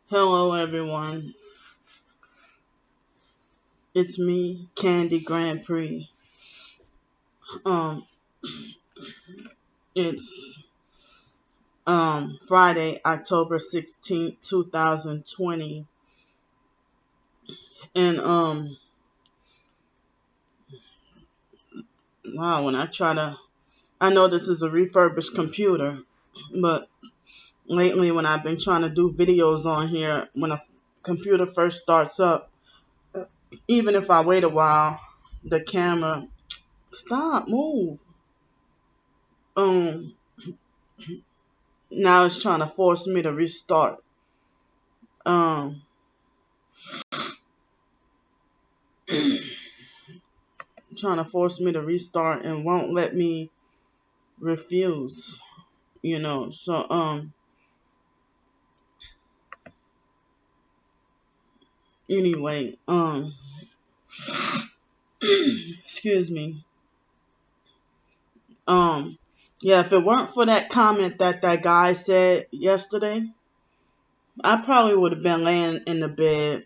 Hello everyone, it's me, Candy Grand Prix. Um, it's Friday, October 16th, 2020. And wow, I know this is a refurbished computer, but lately when I've been trying to do videos on here, when a computer first starts up, even if I wait a while, the camera, stop, move. Um, Now it's trying to force me to restart. Um, Trying to force me to restart and won't let me refuse, So anyway, excuse me. Um yeah, if it weren't for that comment that guy said yesterday, I probably would have been laying in the bed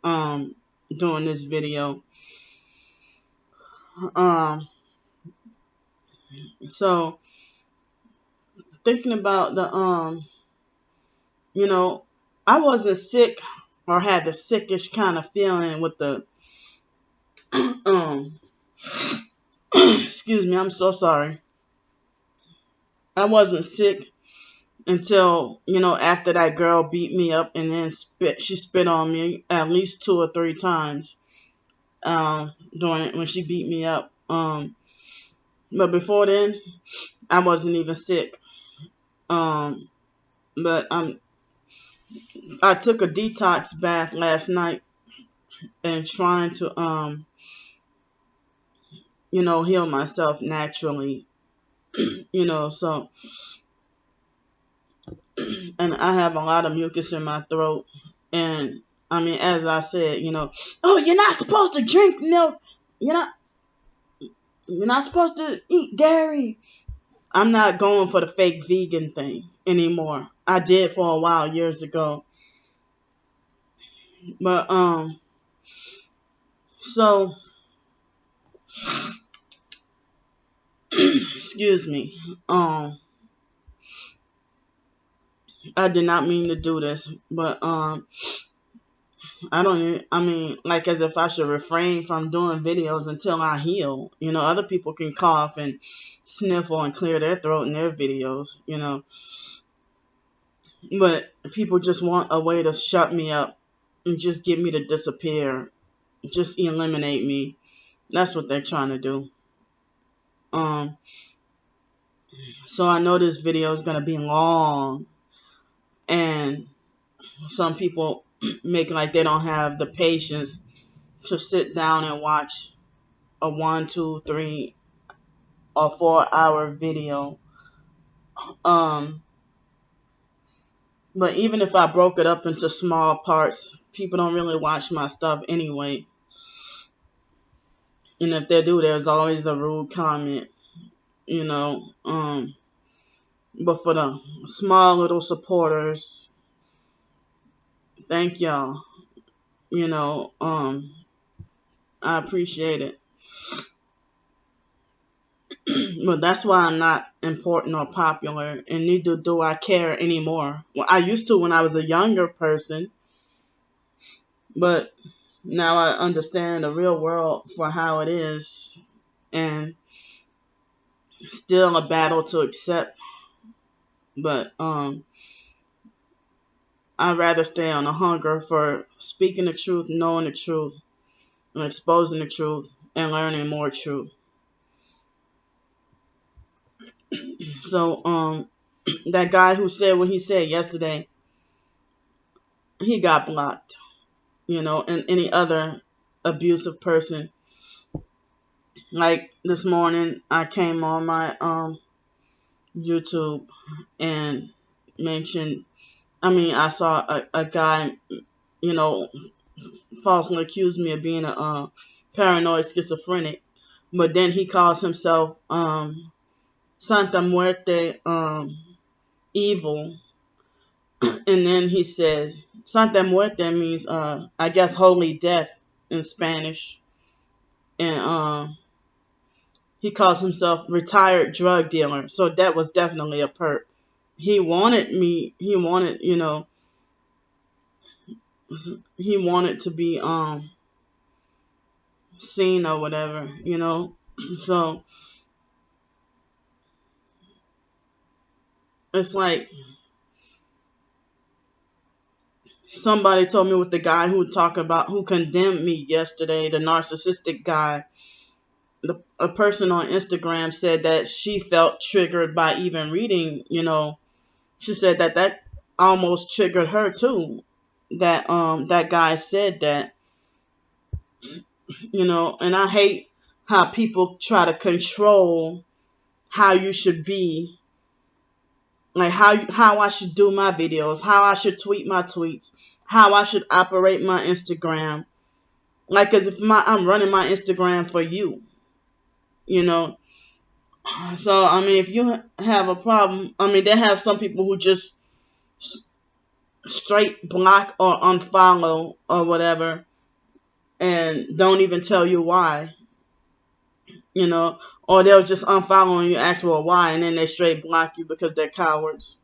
um doing this video. Um so thinking about the you know, I wasn't sick or had the sickish kind of feeling with the um excuse me, I'm so sorry. I wasn't sick until, after that girl beat me up and then she spit on me at least 2 or 3 times during it when she beat me up. But before then, I wasn't even sick. Um, but I took a detox bath last night and trying to heal myself naturally. So and I have a lot of mucus in my throat. And I mean, as I said, oh, you're not supposed to drink milk. You're not you're not supposed to eat dairy. I'm not going for the fake vegan thing anymore. I did for a while years ago. But so excuse me. I did not mean to do this, but I mean, like, as if I should refrain from doing videos until I heal. Other people can cough and sniffle and clear their throat in their videos. But people just want a way to shut me up and just get me to disappear, just eliminate me. That's what they're trying to do. Um, so I know this video is gonna be long, and some people make like they don't have the patience to sit down and watch a 1, 2, 3, or 4 hour video. Um, but even if I broke it up into small parts, people don't really watch my stuff anyway. And if they do, there's always a rude comment, you know. But for the small little supporters, thank y'all. You know, I appreciate it. But that's why I'm not important or popular, and neither do I care anymore. Well, I used to when I was a younger person, but now I understand the real world for how it is, and still a battle to accept. But I'd rather stay on a hunger for speaking the truth, knowing the truth, and exposing the truth, and learning more truth. So that guy who said what he said yesterday, he got blocked. And any other abusive person. Like this morning, I came on my YouTube and mentioned. I mean, I saw a guy, you know, falsely accused me of being a paranoid schizophrenic, but then he calls himself Santa Muerte evil, And then he said, Santa Muerte means, I guess, holy death in Spanish. And he calls himself retired drug dealer. So that was definitely a perk. He wanted, he wanted to be seen or whatever. So it's like somebody told me with the guy who condemned me yesterday, the narcissistic guy. A person on Instagram said that she felt triggered by even reading. She said that almost triggered her too. That guy said that. And I hate how people try to control how you should be, like how I should do my videos, how I should tweet my tweets, how I should operate my Instagram. Like as if I'm running my Instagram for you know. So I mean, if you have a problem, I mean, they have some people who just straight block or unfollow or whatever, and don't even tell you why. Or they'll just unfollow and you ask well why, and then they straight block you because they're cowards.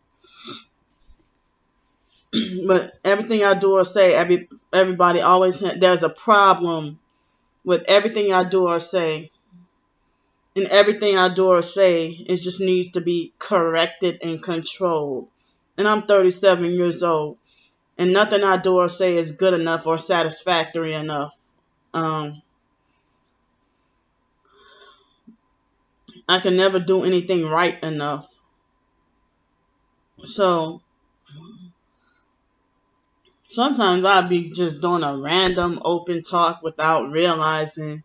But everything I do or say, everybody always there's a problem with everything I do or say, and everything I do or say it just needs to be corrected and controlled. And I'm 37 years old, and nothing I do or say is good enough or satisfactory enough. I can never do anything right enough. So sometimes I'll be just doing a random open talk without realizing,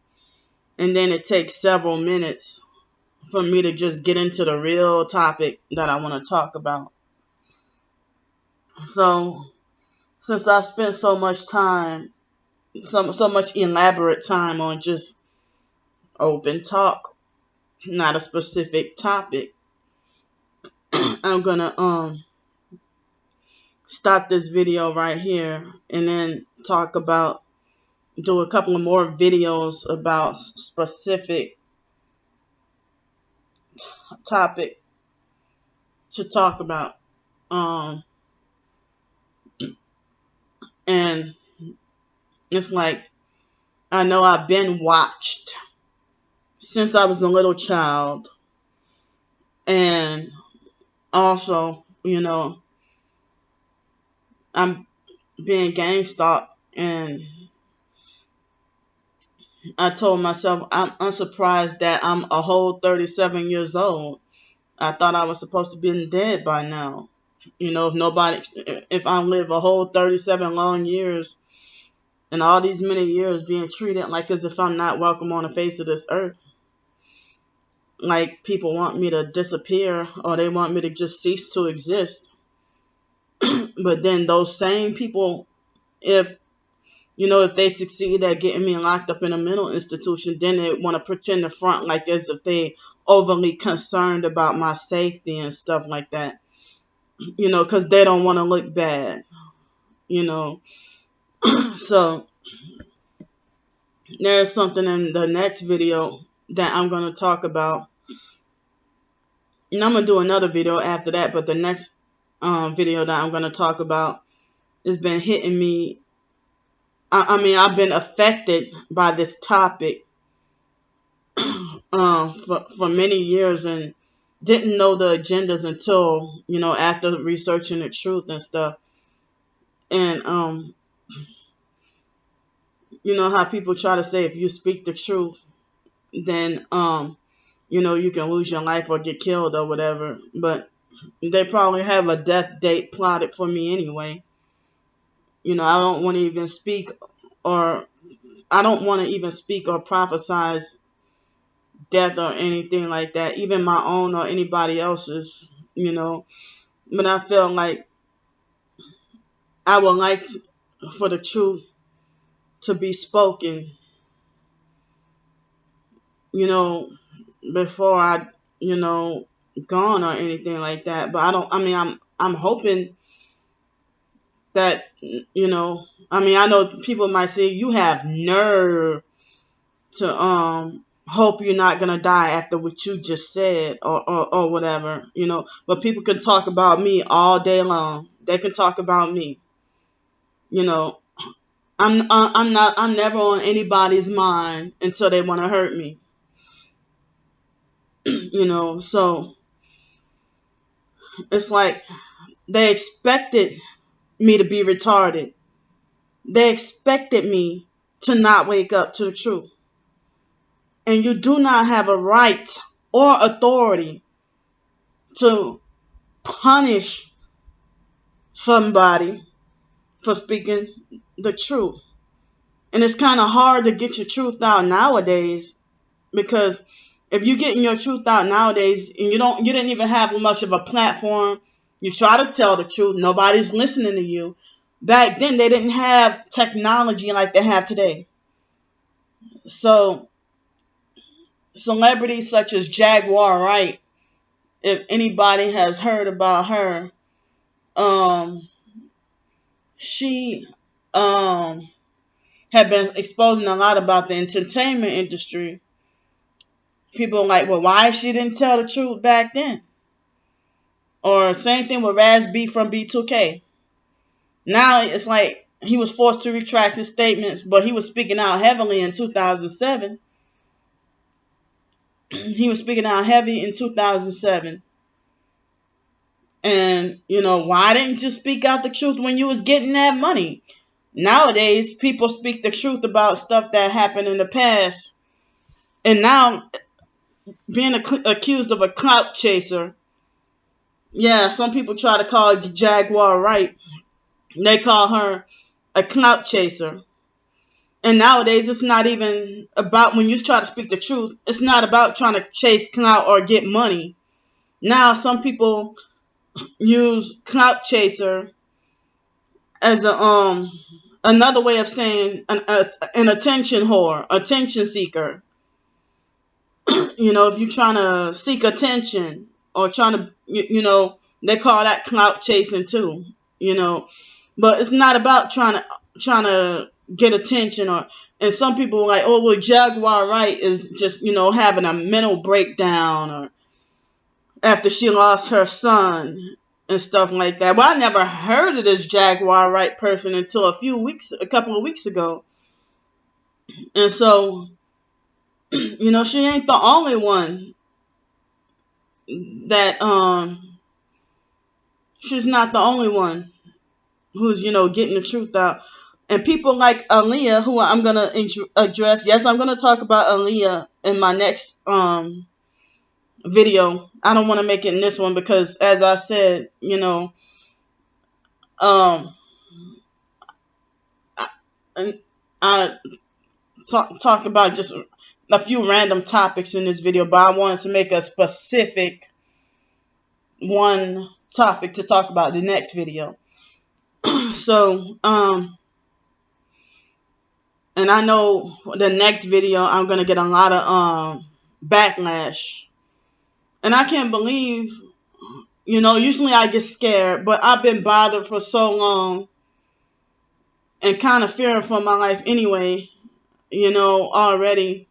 and then it takes several minutes for me to just get into the real topic that I want to talk about. So since I spent so much time, so much elaborate time on just open talk, not a specific topic, I'm gonna stop this video right here and then do a couple of more videos about specific topic to talk about. And it's like I know I've been watched since I was a little child, and also, I'm being gang stalked, and I told myself I'm unsurprised that I'm a whole 37 years old. I thought I was supposed to be dead by now. If I live a whole 37 long years and all these many years being treated like as if I'm not welcome on the face of this earth, like people want me to disappear or they want me to just cease to exist. But then those same people, if they succeed at getting me locked up in a mental institution, then they want to pretend to front like as if they overly concerned about my safety and stuff like that. Because they don't want to look bad. So there's something in the next video that I'm going to talk about. And I'm going to do another video after that, but the next video that I'm going to talk about has been hitting me. I mean, I've been affected by this topic for many years and didn't know the agendas until, after researching the truth and stuff. And, how people try to say if you speak the truth, then, you can lose your life or get killed or whatever. But they probably have a death date plotted for me anyway. I don't want to even speak or prophesize death or anything like that, even my own or anybody else's, But I feel like I would like for the truth to be spoken, before I, gone or anything like that. But I'm hoping that, I mean, I know people might say you have nerve to hope you're not gonna die after what you just said, or whatever, but people can talk about me all day long. They can talk about me. you know I'm never on anybody's mind until they want to hurt me. So it's like they expected me to be retarded. They expected me to not wake up to the truth. And you do not have a right or authority to punish somebody for speaking the truth. And it's kind of hard to get your truth out nowadays, because if you're getting your truth out nowadays and you didn't even have much of a platform, you try to tell the truth, nobody's listening to you. Back then they didn't have technology like they have today. So celebrities such as Jaguar Wright, if anybody has heard about her, she had been exposing a lot about the entertainment industry. People are like, well, why she didn't tell the truth back then? Or same thing with Raz B from B2K. Now it's like he was forced to retract his statements, but he was speaking out heavily in 2007. He was speaking out heavy in 2007. And, why didn't you speak out the truth when you was getting that money? Nowadays, people speak the truth about stuff that happened in the past. And now, being accused of a clout chaser, yeah, some people try to call Jaguar Wright. They call her a clout chaser. And nowadays, it's not even about, when you try to speak the truth, it's not about trying to chase clout or get money. Now, some people use clout chaser as another way of saying an attention whore, attention seeker. If you're trying to seek attention or trying to, they call that clout chasing too. But it's not about trying to get attention. And some people are like, oh, well, Jaguar Wright is just, having a mental breakdown, or after she lost her son and stuff like that. Well, I never heard of this Jaguar Wright person until a couple of weeks ago. And so, she ain't the only one that, she's not the only one who's, getting the truth out. And people like Aaliyah, who I'm going to address. Yes, I'm going to talk about Aaliyah in my next video. I don't want to make it in this one because, as I said, I talk about just a few random topics in this video, but I wanted to make a specific one topic to talk about the next video. So, and I know the next video I'm going to get a lot of backlash. And I can't believe, usually I get scared, but I've been bothered for so long and kind of fearing for my life anyway, already.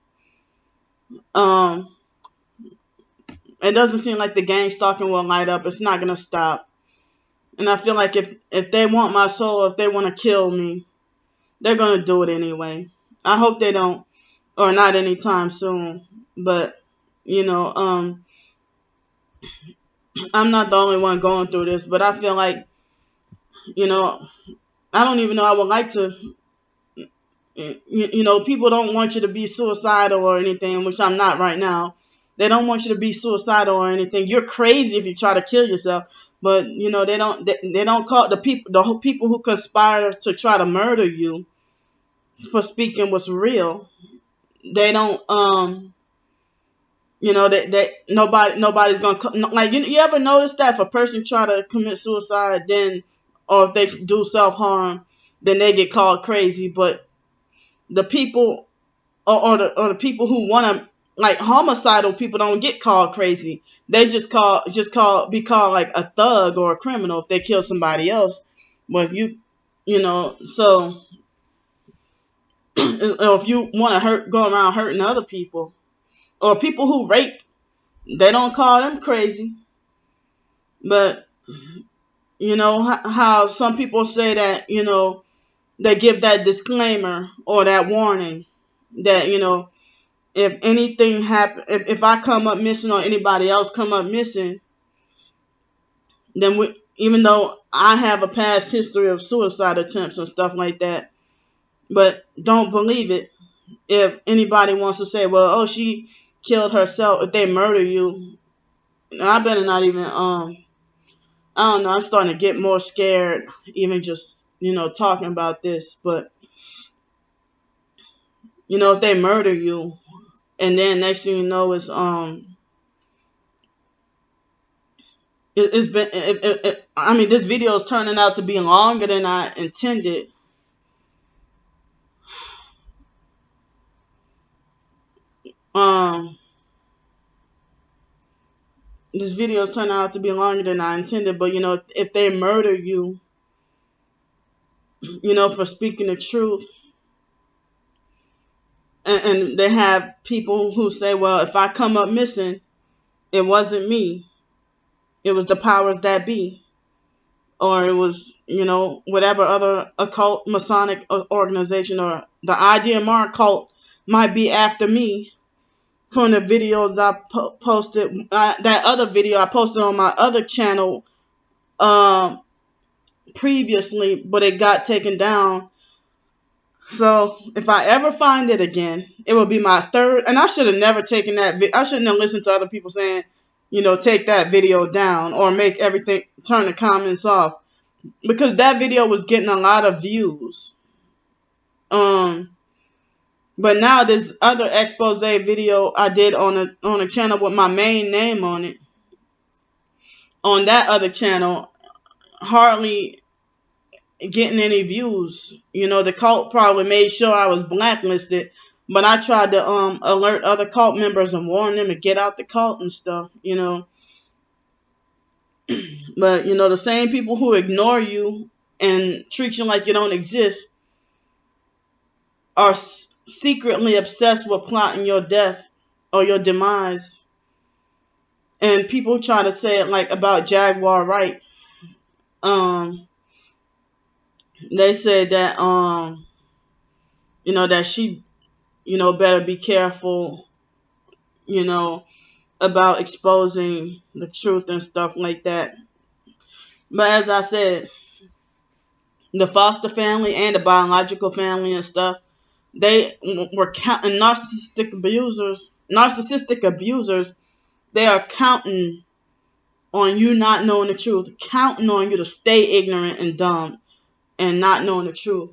It doesn't seem like the gang stalking will light up. It's not going to stop. And I feel like if they want my soul, if they want to kill me, they're going to do it anyway. I hope they don't, or not anytime soon. But, I'm not the only one going through this, but I feel like, I don't even know I would like to, people don't want you to be suicidal or anything, which I'm not right now. They don't want you to be suicidal or anything. You're crazy if you try to kill yourself. But, they don't call the people who conspire to try to murder you for speaking what's real. They don't, nobody's going to, like, you ever notice that if a person try to commit suicide, then, or if they do self-harm, then they get called crazy. But the people, or the people who want to, like, homicidal people don't get called crazy. They be called like a thug or a criminal if they kill somebody else. But if you So if you want to go around hurting other people, or people who rape, they don't call them crazy. But how some people say that, they give that disclaimer or that warning that, if anything happen, if I come up missing or anybody else come up missing, then even though I have a past history of suicide attempts and stuff like that, but don't believe it. If anybody wants to say, well, oh, she killed herself, if they murder you, I better not even, I don't know, I'm starting to get more scared even just, talking about this. But, if they murder you, and then next thing you know is, it's been, I mean, this video is turning out to be longer than I intended. This video is turning out to be longer than I intended, but if they murder you, for speaking the truth, and they have people who say, well, if I come up missing, it wasn't me, it was the powers that be, or it was, whatever other occult Masonic organization or the Idea Mark cult might be after me from the videos I posted, that other video I posted on my other channel previously, but it got taken down. So if I ever find it again, it will be my third. And I should have never taken that. I shouldn't have listened to other people saying, take that video down or make everything, turn the comments off, because that video was getting a lot of views. But now this other expose video I did on a channel with my main name on it, on that other channel, hardly getting any views. The cult probably made sure I was blacklisted, but I tried to alert other cult members and warn them to get out the cult and stuff. But the same people who ignore you and treat you like you don't exist are secretly obsessed with plotting your death or your demise. And people try to say it like about Jaguar Wright. They said that that she better be careful about exposing the truth and stuff like that. But as I said, the foster family and the biological family and stuff, they were counting narcissistic abusers. They are counting on you not knowing the truth, counting on you to stay ignorant and dumb and not knowing the truth.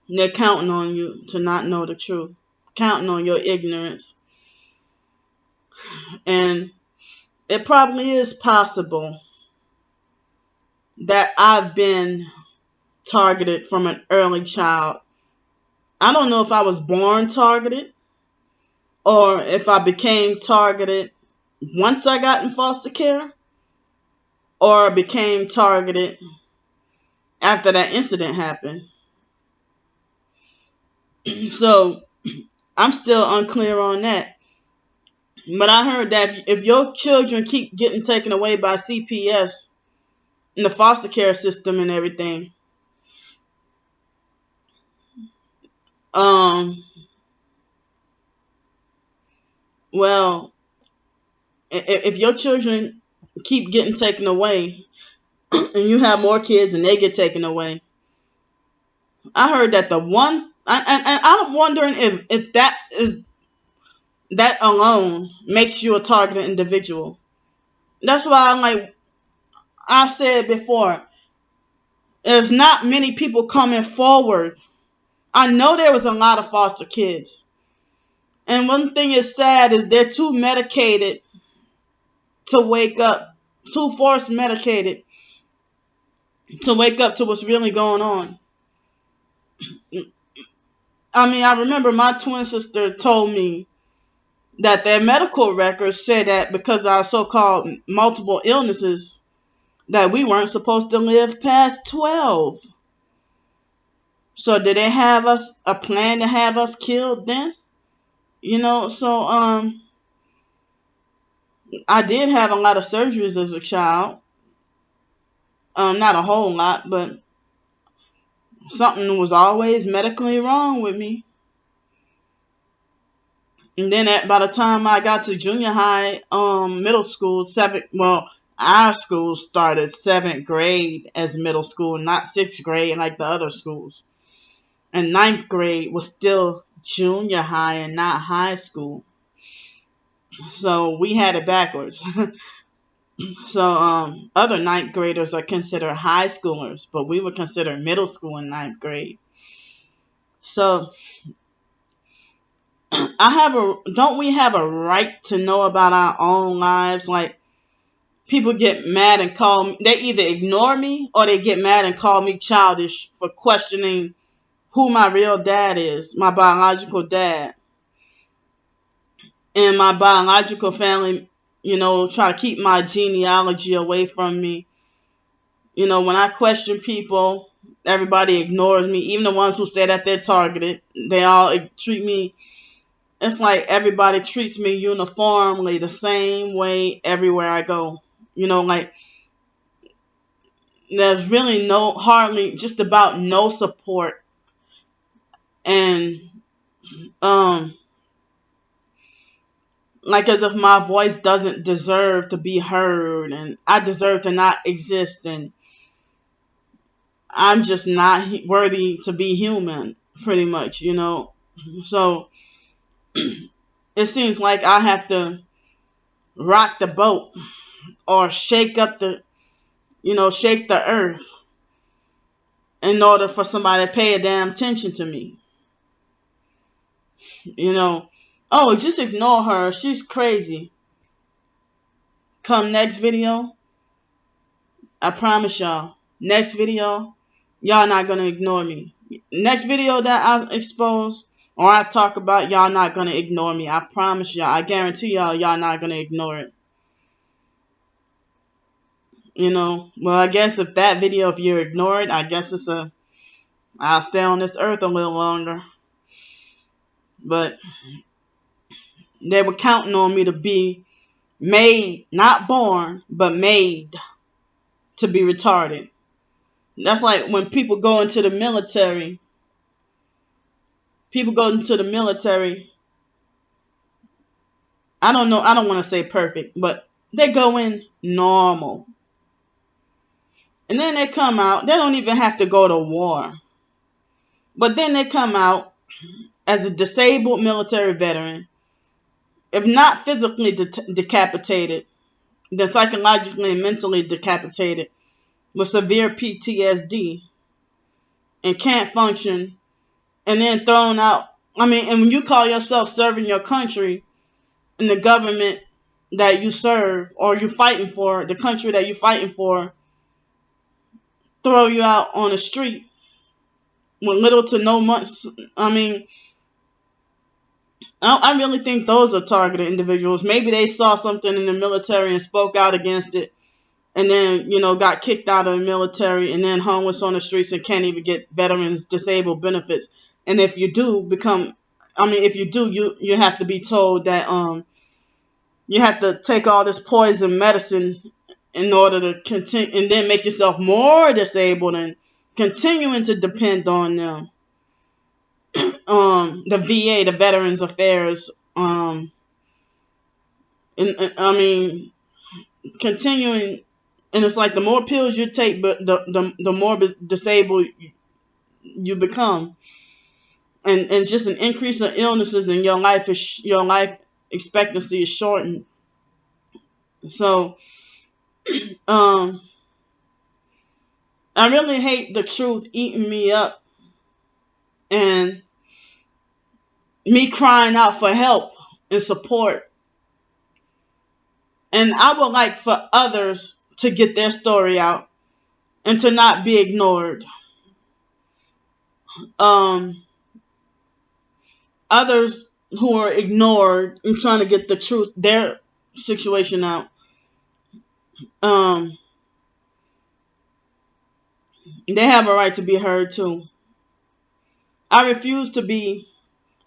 They're counting on you to not know the truth, counting on your ignorance. And it probably is possible that I've been targeted from an early child. I don't know if I was born targeted or if I became targeted once I got in foster care, or became targeted after that incident happened. So I'm still unclear on that. But I heard that if your children keep getting taken away by CPS in the foster care system and everything, well, if your children keep getting taken away and you have more kids and they get taken away, I heard that and I'm wondering if that alone makes you a targeted individual. That's why I said before, there's not many people coming forward. I know there was a lot of foster kids. And one thing is sad is they're too medicated to wake up, too force medicated to wake up to what's really going on. I mean, I remember my twin sister told me that their medical records said that because of our so-called multiple illnesses, that we weren't supposed to live past 12. So did they have us a plan to have us killed then? So I did have a lot of surgeries as a child. Not a whole lot, but something was always medically wrong with me. And then by the time I got to junior high, middle school, our school started 7th grade as middle school, not 6th grade like the other schools. And 9th grade was still junior high and not high school. So we had it backwards. So other 9th graders are considered high schoolers, but we were considered middle school in 9th grade. So don't we have a right to know about our own lives? Like, people get mad and call me, they either ignore me or they get mad and call me childish for questioning who my real dad is, my biological dad. And my biological family, try to keep my genealogy away from me. When I question people, everybody ignores me. Even the ones who say that they're targeted, they all treat me. It's like everybody treats me uniformly the same way everywhere I go. Like, there's really hardly, just about no support. And, like, as if my voice doesn't deserve to be heard and I deserve to not exist and I'm just not worthy to be human, pretty much, So it seems like I have to rock the boat or shake the earth in order for somebody to pay a damn attention to me. Oh, just ignore her. She's crazy. Come next video, I promise y'all, next video, y'all not going to ignore me. Next video that I expose or I talk about, y'all not going to ignore me. I promise y'all. I guarantee y'all not going to ignore it. Well, I guess if you ignore it, I guess I'll stay on this earth a little longer. But they were counting on me to be made, not born, but made to be retarded. That's like when people go into the military. I don't know, I don't want to say perfect, but they go in normal. And then they come out, they don't even have to go to war. But then they come out as a disabled military veteran, if not physically decapitated, then psychologically and mentally decapitated with severe PTSD and can't function, and then thrown out. And when you call yourself serving your country and the government that you serve or you're fighting for, the country that you're fighting for, throw you out on the street with little to no months. I really think those are targeted individuals. Maybe they saw something in the military and spoke out against it, and then, got kicked out of the military and then homeless on the streets and can't even get veterans disabled benefits. And if you do, you have to be told that you have to take all this poison medicine in order to continue, and then make yourself more disabled and continuing to depend on them. The VA, the Veterans Affairs, continuing, and it's like the more pills you take, but the more disabled you become, and it's just an increase of illnesses, and your life expectancy is shortened. So, I really hate the truth eating me up and me crying out for help and support. And I would like for others to get their story out and to not be ignored. Others who are ignored and trying to get the truth, their situation out. Um, they have a right to be heard too. I refuse to be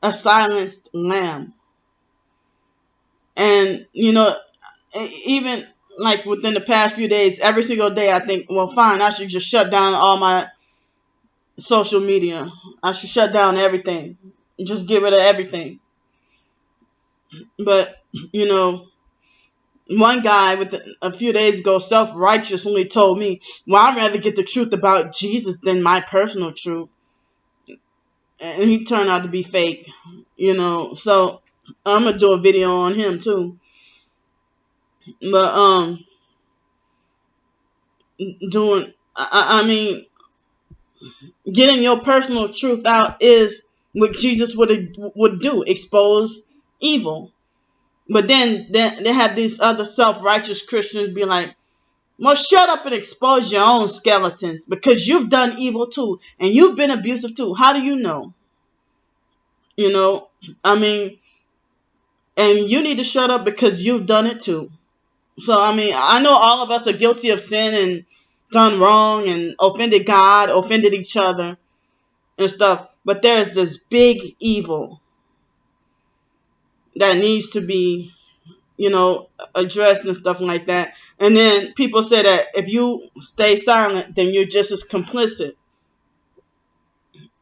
a silenced lamb. And, even like within the past few days, every single day I think, well, fine, I should just shut down all my social media. I should shut down everything. Just get rid of everything. But, you know, one guy with a few days ago self-righteously told me, well, I'd rather get the truth about Jesus than my personal truth. And he turned out to be fake, So I'm going to do a video on him too. But, I mean, getting your personal truth out is what Jesus would do, expose evil. But then they have these other self-righteous Christians be like, well, shut up and expose your own skeletons because you've done evil too and you've been abusive too. How do you know? I mean, and you need to shut up because you've done it too. So, I mean, I know all of us are guilty of sin and done wrong and offended God, offended each other and stuff. But there's this big evil that needs to be, addressed and stuff like that. And then people say that if you stay silent, then you're just as complicit.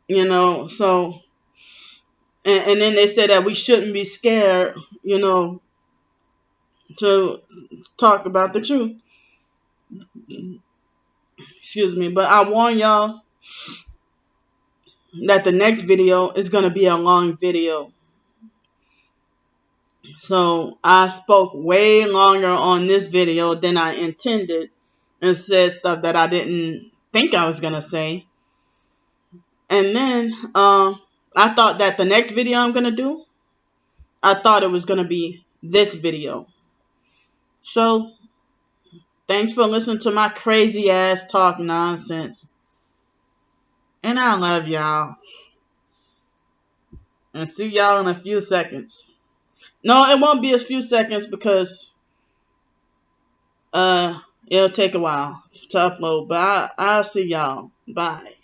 So, and then they say that we shouldn't be scared, to talk about the truth. Excuse me. But I warn y'all that the next video is going to be a long video. So I spoke way longer on this video than I intended and said stuff that I didn't think I was going to say. And then I thought that the next video I'm going to do, I thought it was going to be this video. So thanks for listening to my crazy ass talk nonsense. And I love y'all. And see y'all in a few seconds. No, it won't be a few seconds because it'll take a while to upload. But I'll see y'all. Bye.